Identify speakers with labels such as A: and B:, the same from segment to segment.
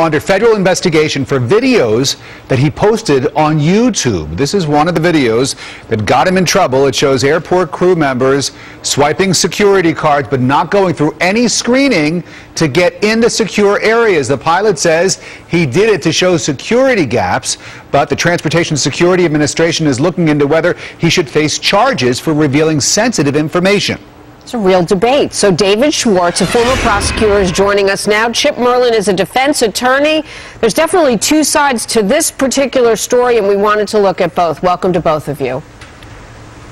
A: under federal investigation for videos that he posted on YouTube. This is one of the videos that got him in trouble. It shows airport crew members swiping security cards but not going through any screening to get into secure areas. The pilot says he did it to show security gaps, but the Transportation Security Administration is looking into whether he should face charges for revealing sensitive information.
B: It's a real debate. So David Schwartz, a former prosecutor, is joining us now. Chip Merlin is a defense attorney. There's definitely two sides to this particular story, and we wanted to look at both. Welcome to both of you.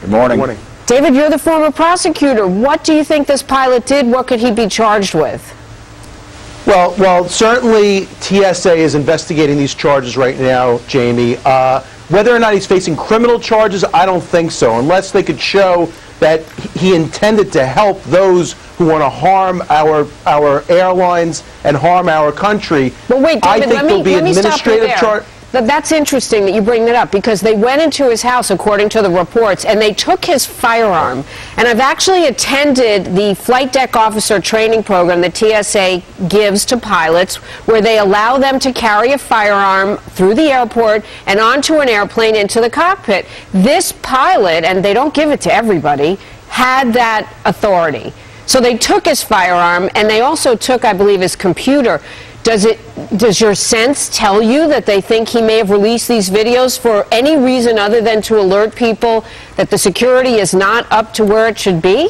C: Good morning.
D: Good morning.
B: David, you're the former prosecutor. What do you think this pilot did? What could he be charged with?
D: Well, certainly TSA is investigating these charges right now, Jamie. Whether or not he's facing criminal charges, I don't think so, unless they could show that he intended to help those who want to harm our airlines and harm our country.
B: But wait, David,
D: I think there'll be administrative charge.
B: That's interesting that you bring that up, because they went into his house, according to the reports, and they took his firearm. And I've actually attended the flight deck officer training program that TSA gives to pilots, where they allow them to carry a firearm through the airport and onto an airplane into the cockpit. This pilot, and they don't give it to everybody, had that authority. So they took his firearm, and they also took, I believe, his computer. Does your sense tell you that they think he may have released these videos for any reason other than to alert people that the security is not up to where it should be?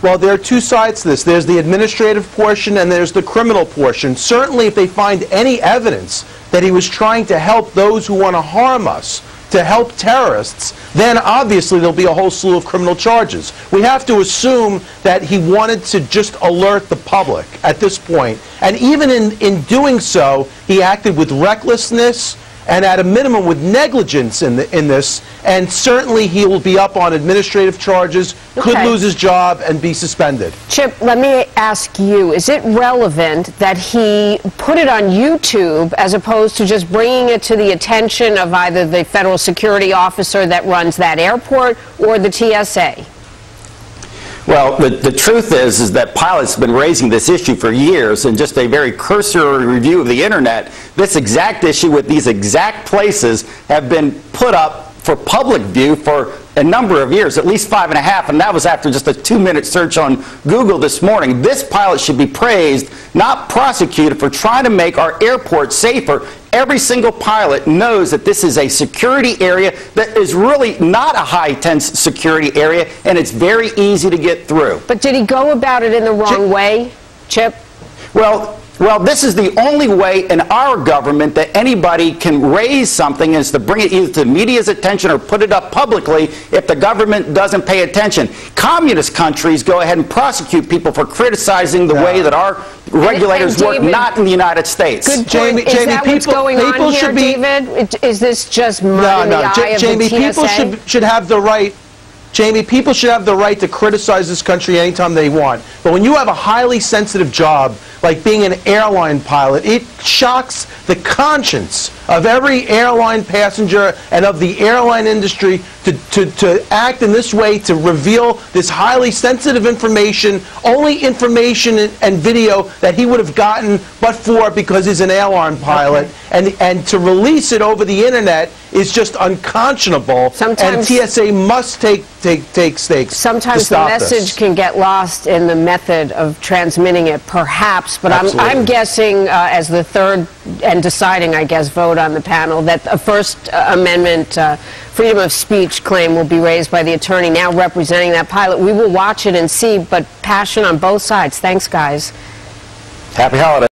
D: Well, there are two sides to this. There's the administrative portion and there's the criminal portion. Certainly, if they find any evidence that he was trying to help those who want to harm us, to help terrorists, then obviously there'll be a whole slew of criminal charges. We have to assume that he wanted to just alert the public at this point. And even in doing so, he acted with recklessness and at a minimum with negligence in this, and certainly he will be up on administrative charges, could lose his job, and be suspended.
B: Chip, let me ask you, is it relevant that he put it on YouTube as opposed to just bringing it to the attention of either the federal security officer that runs that airport or the TSA?
C: Well, the truth is that pilots have been raising this issue for years, and just a very cursory review of the internet, this exact issue with these exact places have been put up for public view for a number of years, at least 5.5, and that was after just a 2-minute search on Google this morning. This pilot should be praised, not prosecuted, for trying to make our airport safer. Every single pilot knows that this is a security area that is really not a high-tense security area, and it's very easy to get through.
B: But did he go about it in the wrong way, Chip?
C: Well, this is the only way in our government that anybody can raise something, is to bring it either to the media's attention or put it up publicly if the government doesn't pay attention. Communist countries go ahead and prosecute people for criticizing the way that our regulators work, not in the United States.
B: Good point. Is that what's going on here, David? Is this just mud in the eye of the TSA?
D: People should have the right. Jamie, people should have the right to criticize this country anytime they want. But when you have a highly sensitive job, like being an airline pilot, it shocks the conscience of every airline passenger and of the airline industry to act in this way, to reveal this highly sensitive information, only information and video that he would have gotten but for because he's an airline pilot. And to release it over the internet is just unconscionable. And TSA must take stakes.
B: Sometimes the message can get lost in the method of transmitting it, perhaps. But I'm guessing, as the third and deciding, I guess, vote on the panel, that a First Amendment freedom of speech claim will be raised by the attorney now representing that pilot. We will watch it and see, but passion on both sides. Thanks, guys.
C: Happy holidays.